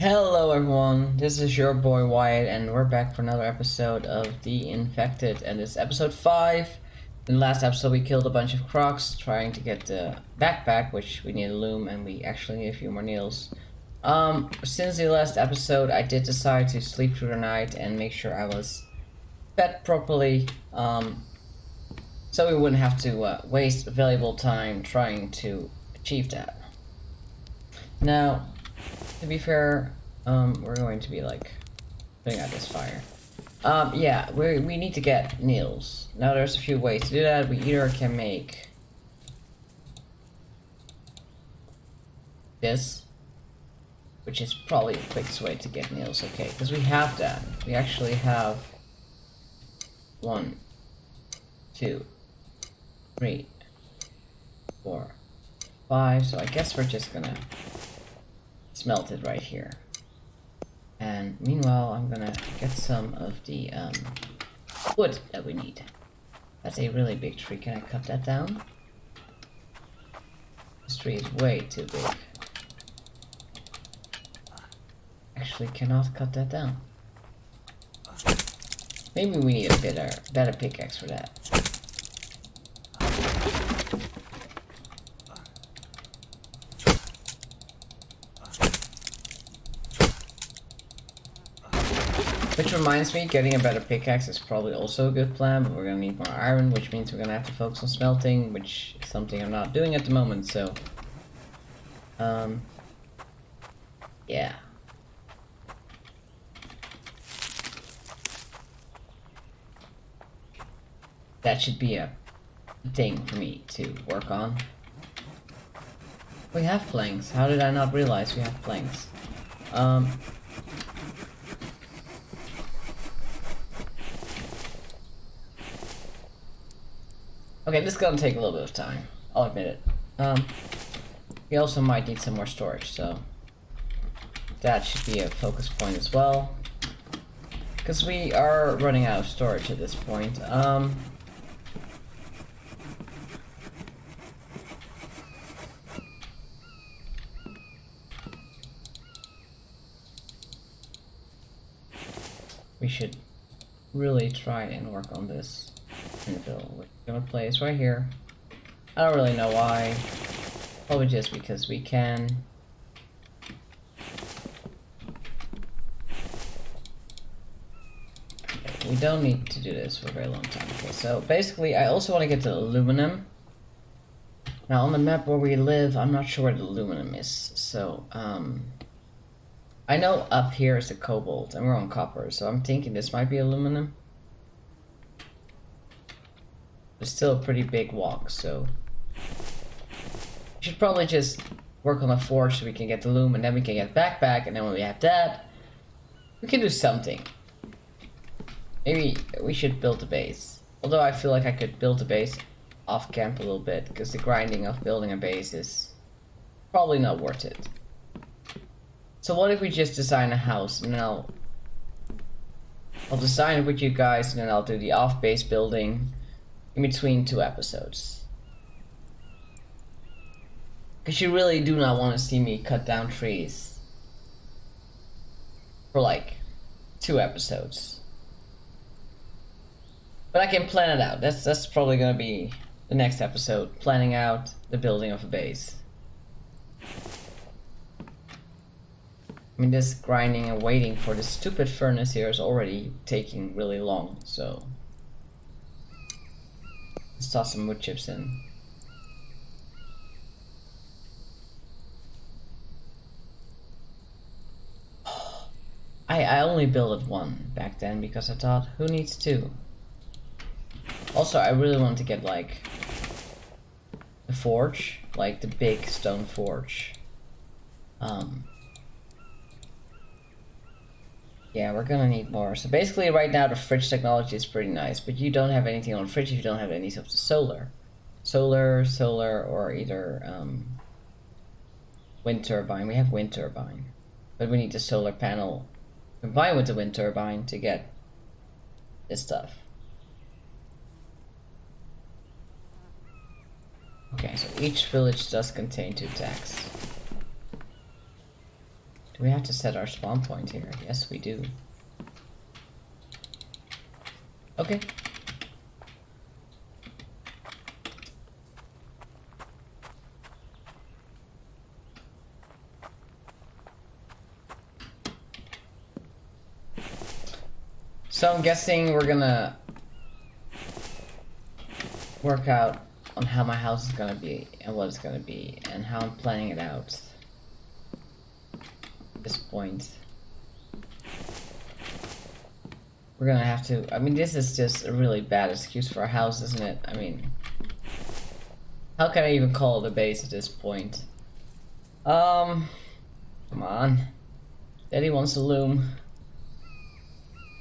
Hello everyone, this is your boy Wyatt and we're back for another episode of The Infected, and this is episode 5. In the last episode we killed a bunch of crocs trying to get the backpack, which we need a loom and we actually need a few more nails. Since the last episode I did decide to sleep through the night and make sure I was fed properly, so we wouldn't have to waste valuable time trying to achieve that. Now, to be fair, we're going to be like putting out this fire. Yeah, we need to get nails. Now there's a few ways to do that. We either can make this, which is probably the quickest way to get nails, okay, because we have that. We actually have 1, 2, 3, 4, 5, so I guess we're just gonna smelt it right here. And meanwhile, I'm gonna get some of the wood that we need. That's a really big tree. Can I cut that down? This tree is way too big. Actually, cannot cut that down. Maybe we need a better pickaxe for that. Which reminds me, getting a better pickaxe is probably also a good plan, but we're gonna need more iron, which means we're gonna have to focus on smelting, which is something I'm not doing at the moment, so... yeah. That should be a thing for me to work on. We have planks. How did I not realize we have planks? Okay, this is gonna take a little bit of time. I'll admit it. We also might need some more storage, so that should be a focus point as well. Because we are running out of storage at this point. We should really try and work on this infill. We're gonna place right here. I don't really know why. Probably just because we can. Okay, we don't need to do this for a very long time. Okay, so basically I also want to get the aluminum. Now on the map where we live, I'm not sure where the aluminum is. So, I know up here is the cobalt and we're on copper, so I'm thinking this might be aluminum. It's still a pretty big walk, so we should probably just work on a forge so we can get the loom, and then we can get backpack, and then when we have that, we can do something. Maybe we should build a base. Although I feel like I could build a base off camp a little bit, because the grinding of building a base is probably not worth it. So what if we just design a house, and then I'll design it with you guys, and then I'll do the off-base building in between 2 episodes. Because you really do not want to see me cut down trees for like 2 episodes. But I can plan it out. That's probably gonna be the next episode, planning out the building of a base. I mean, this grinding and waiting for the stupid furnace here is already taking really long, so let's toss some wood chips in. I only built 1 back then because I thought, who needs 2? Also, I really want to get like the forge, like the big stone forge. Yeah, we're gonna need more. So basically right now the fridge technology is pretty nice, but you don't have anything on fridge if you don't have any of the solar. Solar, or either wind turbine. We have wind turbine. But we need the solar panel combined with the wind turbine to get this stuff. Okay, so each village does contain 2 attacks. Do we have to set our spawn point here? Yes, we do. Okay. So I'm guessing we're gonna work out on how my house is gonna be and what it's gonna be and how I'm planning it out at this point. We're gonna have to, I mean, this is just a really bad excuse for a house, isn't it? I mean, how can I even call it a base at this point? Come on. Daddy wants a loom.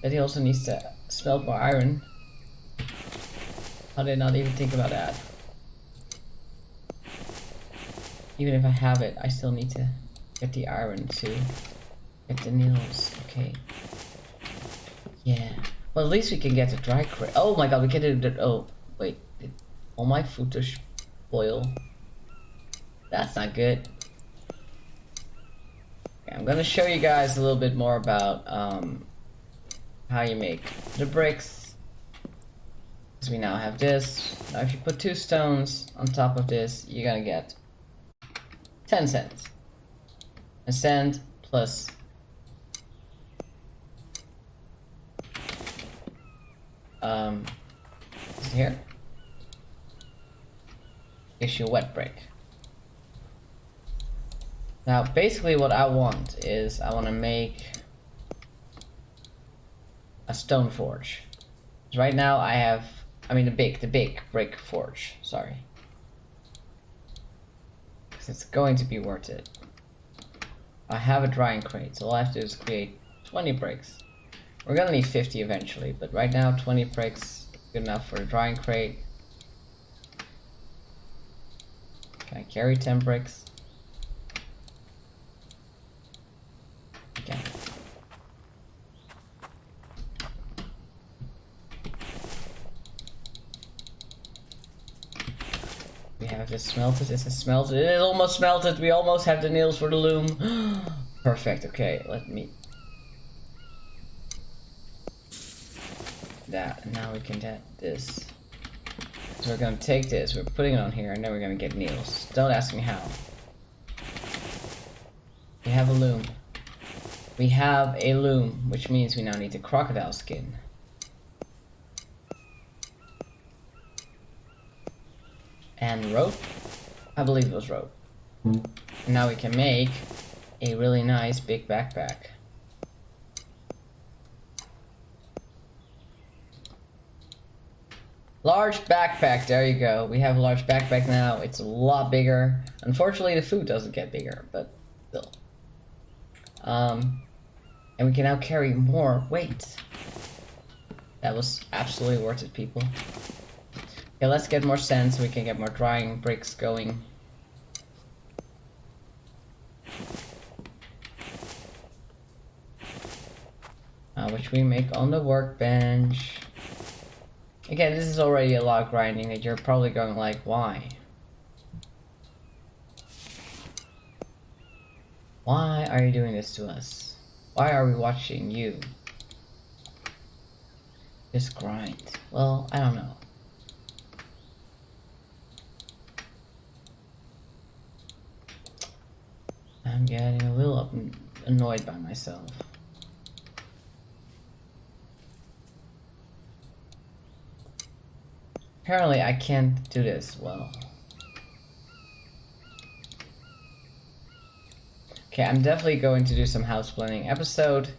Daddy also needs to smelt more iron. How did I not even think about that? Even if I have it, I still need to get the iron to get the nails. Okay. Yeah. Well, at least we can get the dry crate. Oh my god, we can do the. Oh, wait. Did all my food to spoil? That's not good. Okay, I'm gonna show you guys a little bit more about how you make the bricks. Because we now have this. Now, if you put 2 stones on top of this, you're gonna get 10 cents. A cent plus here. Issue a wet brick. Now, basically, what I want is I want to make a stone forge. Right now, I have, I mean, the big brick forge. Sorry, because it's going to be worth it. I have a drying crate, so all I have to do is create 20 bricks. We're gonna need 50 eventually, but right now 20 bricks is good enough for the drying crate. Can I carry 10 bricks? Okay. We have this smelted. Is it smelted? It is almost smelted. We almost have the nails for the loom. Perfect. Okay, let me. That, and now we can get this. So we're gonna take this, we're putting it on here, and then we're gonna get nails. Don't ask me how. We have a loom. We have a loom, which means we now need the crocodile skin. And rope? I believe it was rope. And now we can make a really nice big backpack. Large backpack, there you go. We have a large backpack now. It's a lot bigger. Unfortunately, the food doesn't get bigger, but still. And we can now carry more weight. That was absolutely worth it, people. Okay, let's get more sand so we can get more drying bricks going. Which we make on the workbench. Again, this is already a lot of grinding that you're probably going like, why? Why are you doing this to us? Why are we watching you just grind? Well, I don't know. I'm getting a little annoyed by myself. Apparently, I can't do this well. Okay, I'm definitely going to do some house blending episode.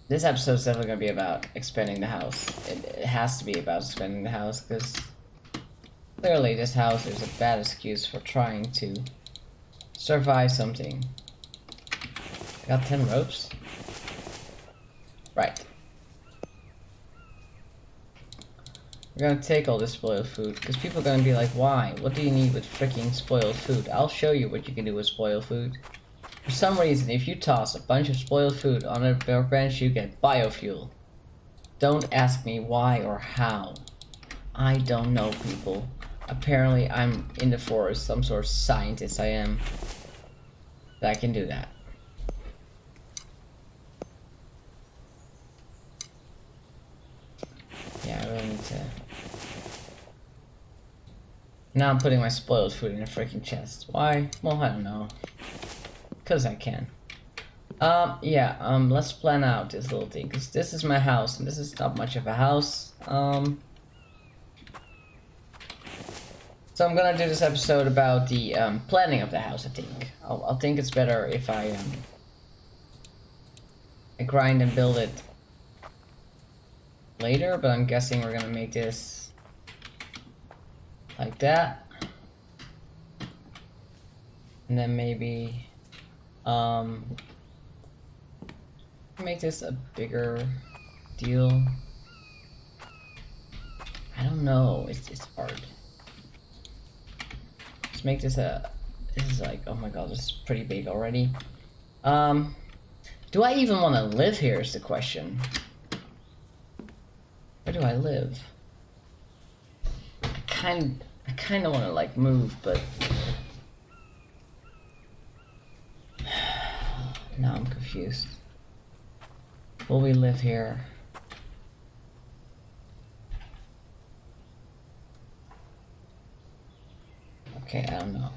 This episode is definitely going to be about expanding the house. It has to be about expanding the house, because clearly this house is a bad excuse for trying to survive something. I got 10 ropes? Right. We're gonna take all this spoiled food, because people are gonna be like, why? What do you need with freaking spoiled food? I'll show you what you can do with spoiled food. For some reason, if you toss a bunch of spoiled food on a workbench, you get biofuel. Don't ask me why or how. I don't know, people. Apparently, I'm in the forest, some sort of scientist I am. I can do that. Yeah, I really need to. Now I'm putting my spoiled food in a freaking chest. Why? Well, I don't know. Cause I can. Yeah, let's plan out this little thing, because this is my house, and this is not much of a house. So I'm gonna do this episode about the, planning of the house, I think. I'll think it's better if I grind and build it later, but I'm guessing we're gonna make this like that. And then maybe, make this a bigger deal. I don't know, it's hard. Let's make this this is like, oh my god, this is pretty big already. Do I even want to live here is the question. Where do I live? I kind of want to like move, but now I'm confused. Will we live here? Okay, I don't know.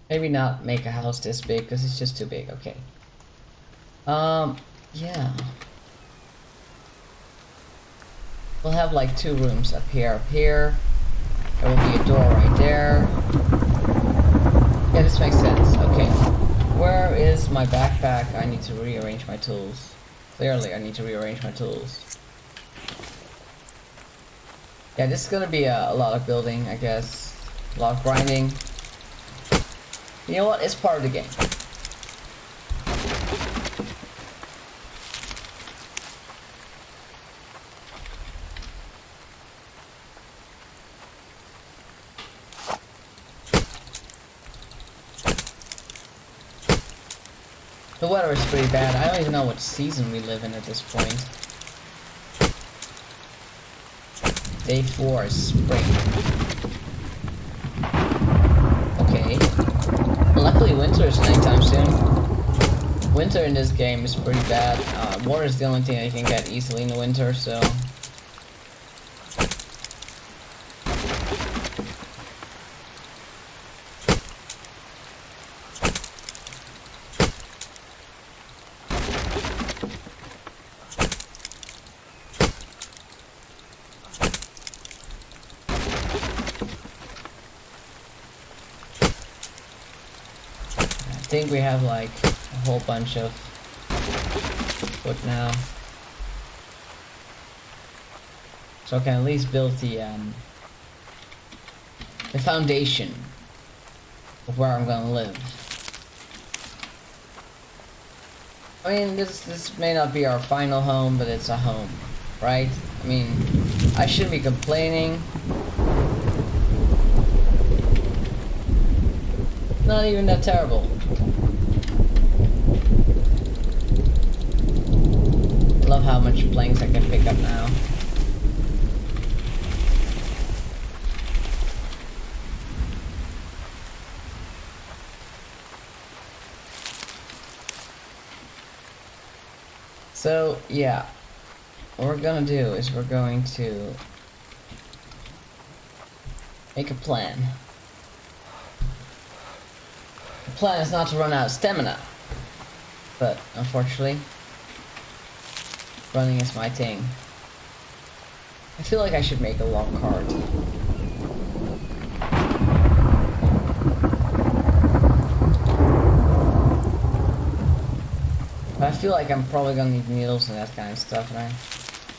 Maybe not make a house this big, because it's just too big. Okay. Yeah. We'll have like 2 rooms up here. There will be a door right there. Yeah, this makes sense. Okay. Where is my backpack? I need to rearrange my tools. Clearly, I need to rearrange my tools. Yeah, this is gonna be a lot of building, I guess. A lot of grinding. You know what? It's part of the game. The weather is pretty bad. I don't even know what season we live in at this point. Day 4 is spring. Okay. Luckily winter is anytime soon. Winter in this game is pretty bad. Water is the only thing I can get easily in the winter, so... I think we have like a whole bunch of wood now, so I can at least build the foundation of where I'm gonna live. I mean, this may not be our final home, but it's a home, right? I mean, I shouldn't be complaining. Not even that terrible. I love how much planks I can pick up now. So, yeah. What we're gonna do is we're going to make a plan. The plan is not to run out of stamina, but unfortunately, running is my thing. I feel like I should make a long cart. But I feel like I'm probably gonna need needles and that kind of stuff, and I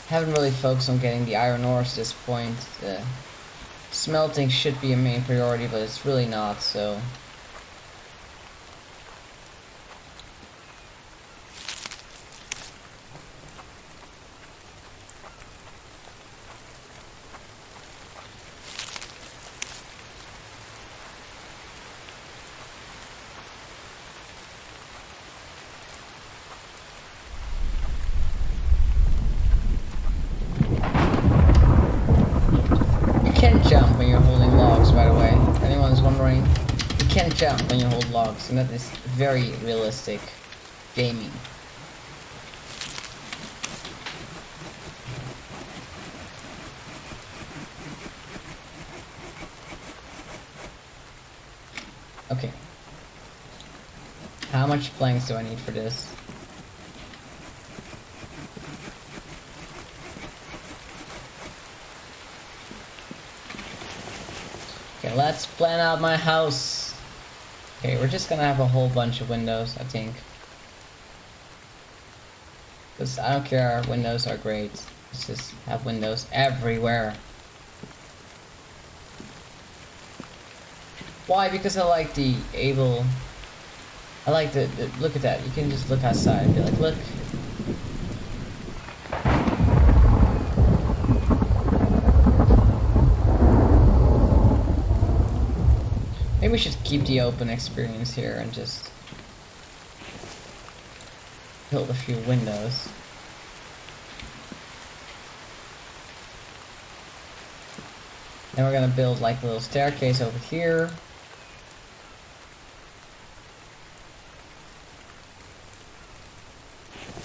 haven't really focused on getting the iron ores at this point. Smelting should be a main priority, but it's really not, so... You can't jump when you're holding logs, by the way, if anyone's wondering. can't jump when you hold logs, and that is very realistic gaming. Okay. How much planks do I need for this? Okay, let's plan out my house. Okay, we're just gonna have a whole bunch of windows, I think. Because I don't care, windows are great. Let's just have windows everywhere. Why? Because I like the I like the look at that. You can just look outside and be like, look. Maybe we should keep the open experience here and just build a few windows. Then we're gonna build like a little staircase over here.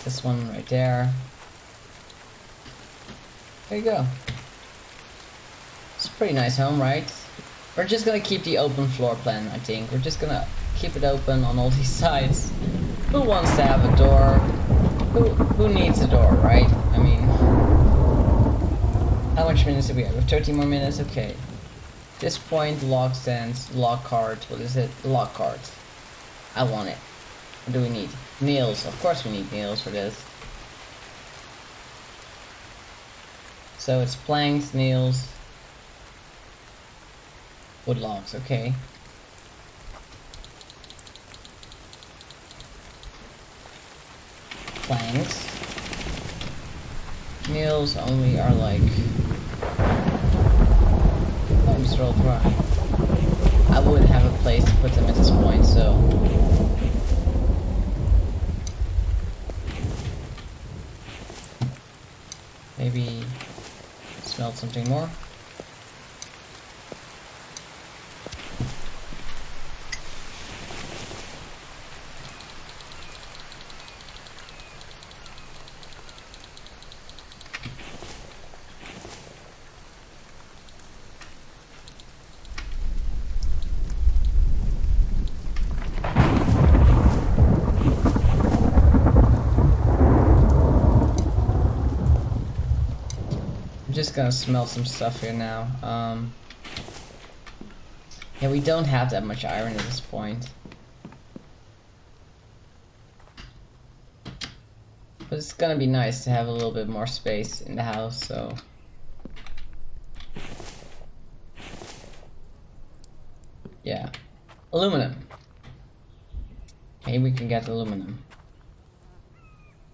This one right there. There you go. It's a pretty nice home, right? We're just gonna keep the open floor plan, I think. We're just gonna keep it open on all these sides. Who wants to have a door? Who needs a door, right? I mean, how much minutes do we have? We have 13 more minutes? Okay. At this point, log stands, log cart, what is it? Log cart. I want it. What do we need? Nails. Of course we need nails for this. So it's planks, nails, wood logs, okay. Planks. Nails only are like... Oh, I'm just roll dry. I would have a place to put them at this point, so... Maybe smelt something more. Just gonna smell some stuff here now. Yeah, we don't have that much iron at this point. But it's gonna be nice to have a little bit more space in the house, so... Yeah. Aluminum. Maybe we can get aluminum.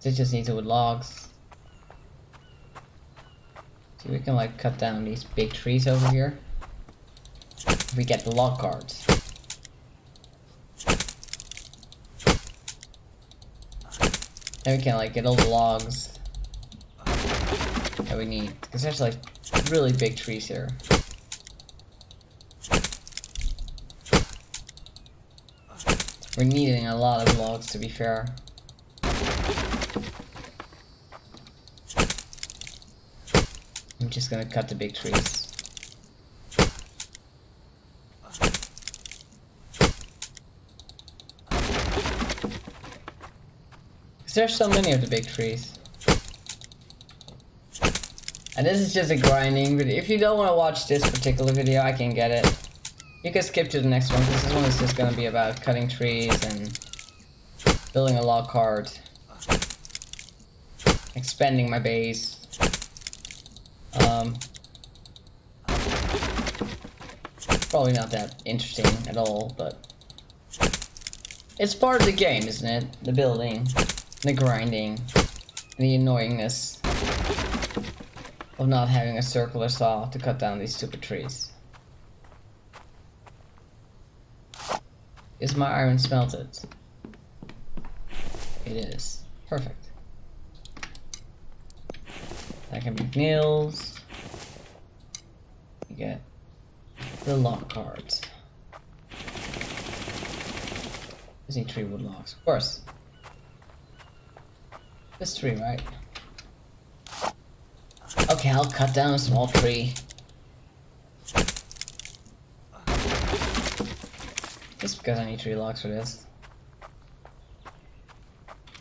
They just need to wood logs. See, we can like cut down these big trees over here. If we get the log carts. Then we can like get all the logs that we need. Because there's like really big trees here. We're needing a lot of logs, to be fair. I'm just gonna cut the big trees. Cause there's so many of the big trees. And this is just a grinding video. If you don't want to watch this particular video, I can get it. You can skip to the next one, because this one is just gonna be about cutting trees and building a log cart. Expanding my base. Probably not that interesting at all, but it's part of the game, isn't it? The building, the grinding, the annoyingness of not having a circular saw to cut down these stupid trees. Is my iron smelted? It is. Perfect. That can be nails. You get the log cart. Just need 3 wood logs, of course. This tree, right? Okay, I'll cut down a small tree. Just because I need 3 logs for this.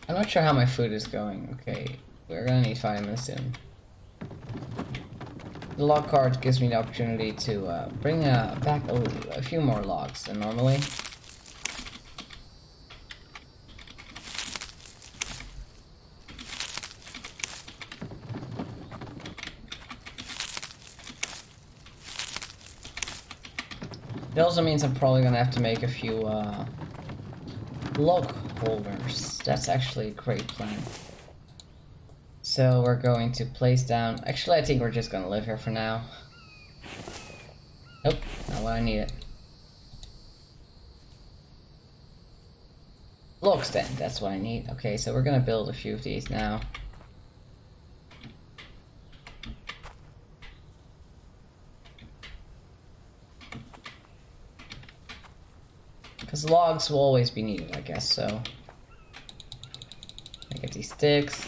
I'm not sure how my food is going. Okay, we're gonna need 5 minutes soon. The log cart gives me the opportunity to bring back a few more logs than normally. It also means I'm probably gonna have to make a few log holders. That's actually a great plan. So we're going to place down... Actually, I think we're just gonna live here for now. Nope, not what I needed. Log stand, that's what I need. Okay, so we're gonna build a few of these now. Because logs will always be needed, I guess, so... I get these sticks.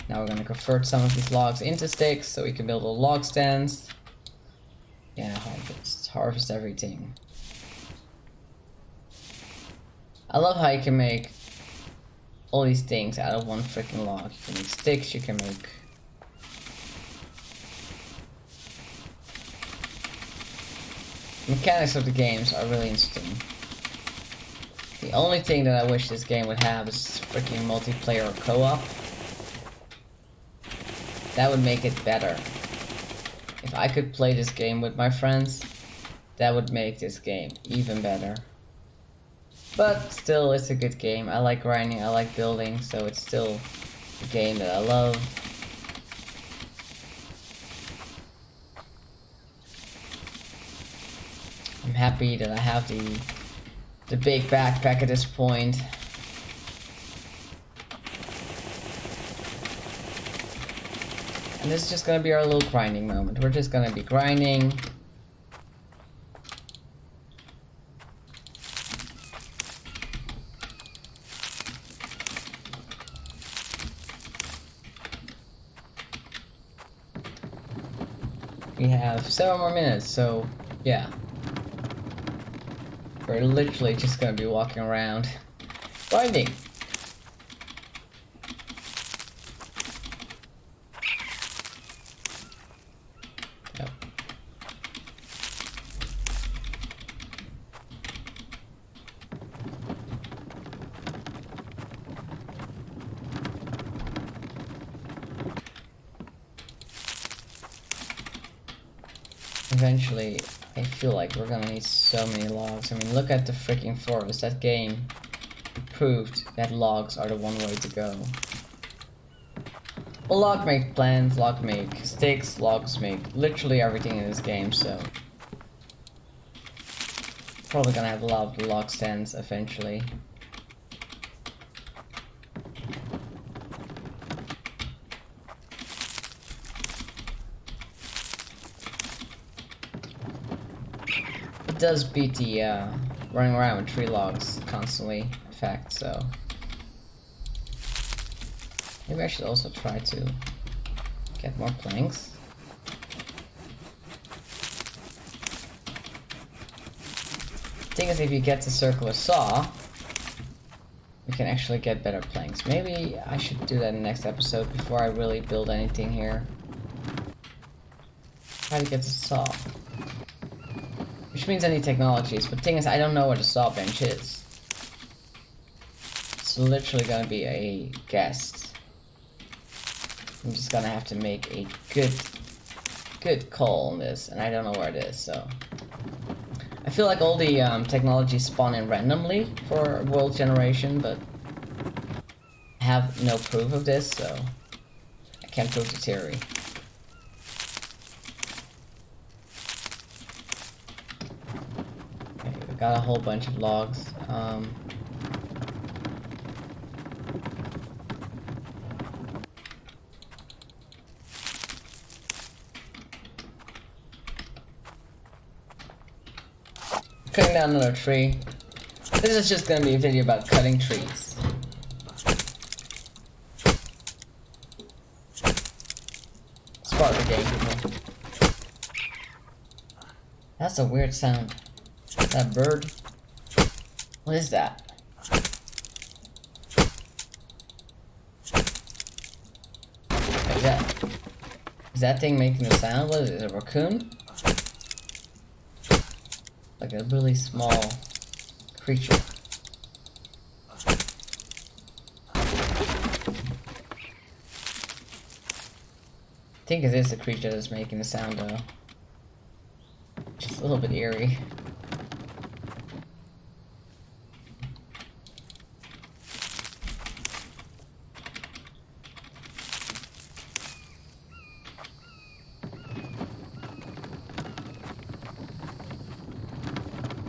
Now we're gonna convert some of these logs into sticks so we can build little log stands. Yeah, harvest everything. I love how you can make all these things out of one freaking log. You can make sticks, you can make... The mechanics of the games are really interesting. The only thing that I wish this game would have is freaking multiplayer or co-op. That would make it better. If I could play this game with my friends, that would make this game even better. But still, it's a good game. I like grinding, I like building, so it's still a game that I love. I'm happy that I have the big backpack at this point. And this is just gonna be our little grinding moment. We're just gonna be grinding. We have 7 more minutes, so yeah. We're literally just gonna be walking around grinding. Yep. Eventually, I feel like we're gonna need so many logs. I mean, look at the freaking forest. That game proved that logs are the one way to go. Well, log make plants, log make sticks, logs make literally everything in this game, so... Probably gonna have a lot of log stands eventually. It does beat the running around with 3 logs constantly effect, so maybe I should also try to get more planks. The thing is, if you get the circular saw, you can actually get better planks. Maybe I should do that in the next episode before I really build anything here. Try to get the saw. Which means I need technologies, but the thing is, I don't know where the saw bench is. It's literally gonna be a guest. I'm just gonna have to make a good call on this, and I don't know where it is, so... I feel like all the technologies spawn in randomly for world generation, but I have no proof of this, so I can't prove the theory. Got a whole bunch of logs. Cutting down another tree. This is just gonna be a video about cutting trees. It's part of the game, people. That's a weird sound. Is that a bird? What is that? Is that thing making a sound? What is it? A raccoon? Like a really small creature. I think it is the creature that's making the sound though. Just a little bit eerie.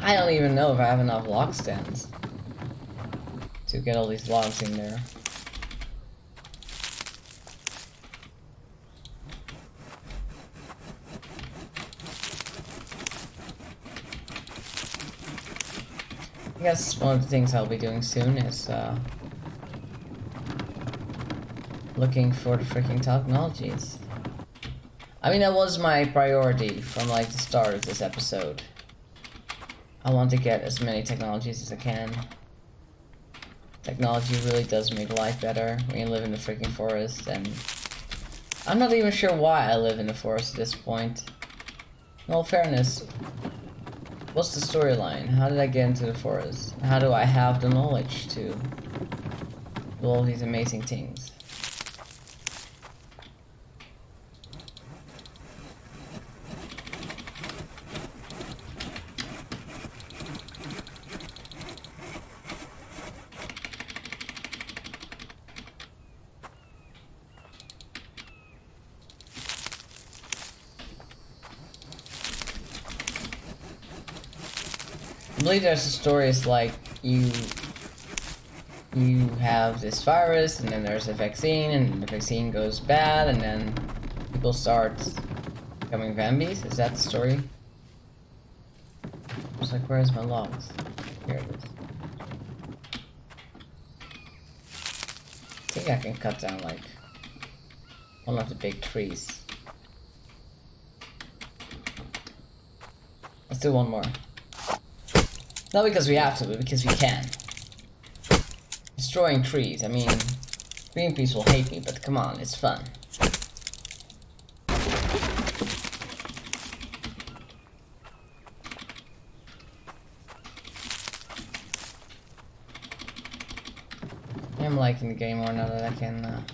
I don't even know if I have enough log stands to get all these logs in there. I guess one of the things I'll be doing soon is looking for the freaking technologies. I mean, that was my priority from like the start of this episode. I want to get as many technologies as I can. Technology really does make life better when you live in the freaking forest, and I'm not even sure why I live in the forest at this point. In all fairness, what's the storyline? How did I get into the forest? How do I have the knowledge to do all these amazing things? I believe there's a story, it's like you have this virus and then there's a vaccine and the vaccine goes bad and then people start becoming vambies. Is that the story? It's like, where's my logs? Here it is. I think I can cut down like one of the big trees. Let's do one more. Not because we have to, but because we can. Destroying trees, I mean, Greenpeace will hate me, but come on, it's fun. I'm liking the game more now that I can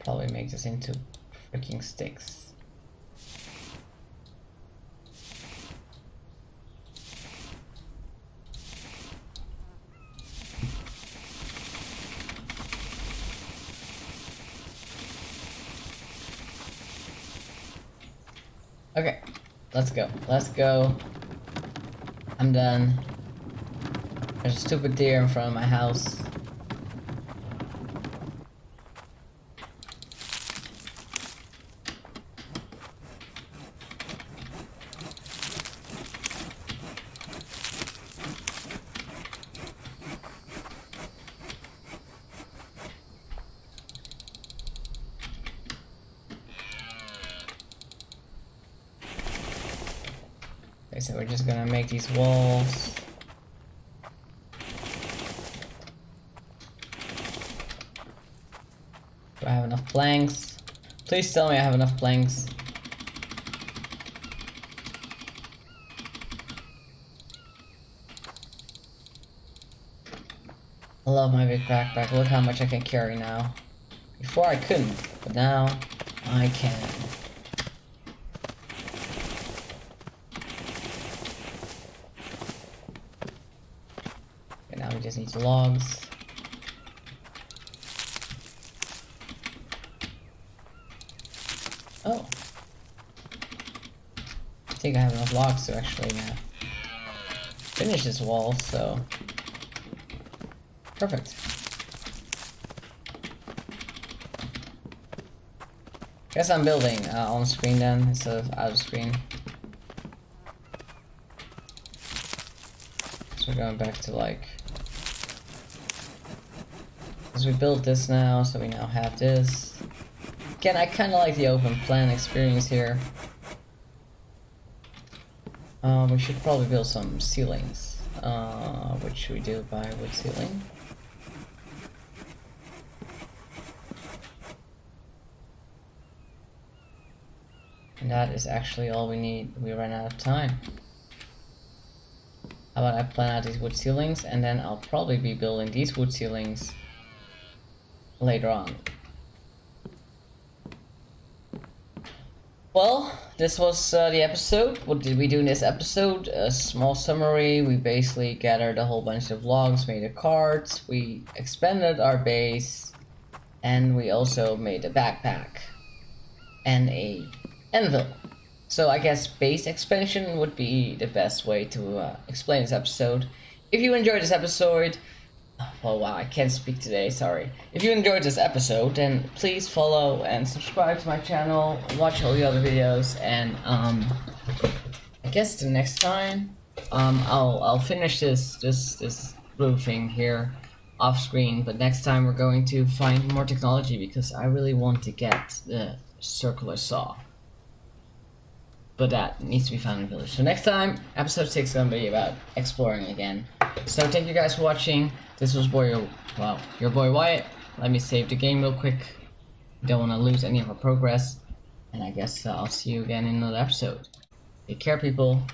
probably make this into freaking sticks. Okay, let's go. Let's go. I'm done. There's a stupid deer in front of my house. Okay, so we're just gonna make these walls. Do I have enough planks? Please tell me I have enough planks. I love my big backpack. Look how much I can carry now. Before I couldn't, but now I can. Okay, now we just need the logs. Oh. I think I have enough logs to actually finish this wall, so... Perfect. Guess I'm building on screen then instead of out of screen. So we're going back to like, because we built this now, so we now have this. Again, I kind of like the open plan experience here. We should probably build some ceilings, which we do by wood ceiling. And that is actually all we need. We ran out of time. How about I plan out these wood ceilings, and then I'll probably be building these wood ceilings later on. Well, this was the episode. What did we do in this episode? A small summary. We basically gathered a whole bunch of logs, made a cart, we expanded our base, and we also made a backpack and a anvil. So I guess base expansion would be the best way to explain this episode. If you enjoyed this episode, oh wow, I can't speak today, sorry. If you enjoyed this episode, then please follow and subscribe to my channel, watch all the other videos, and I guess the next time I'll finish this roofing here off screen, but next time we're going to find more technology because I really want to get the circular saw. But that needs to be found in the village. So next time, episode 6 is going to be about exploring again. So thank you guys for watching. This was your boy Wyatt. Let me save the game real quick. Don't want to lose any of our progress. And I guess I'll see you again in another episode. Take care, people.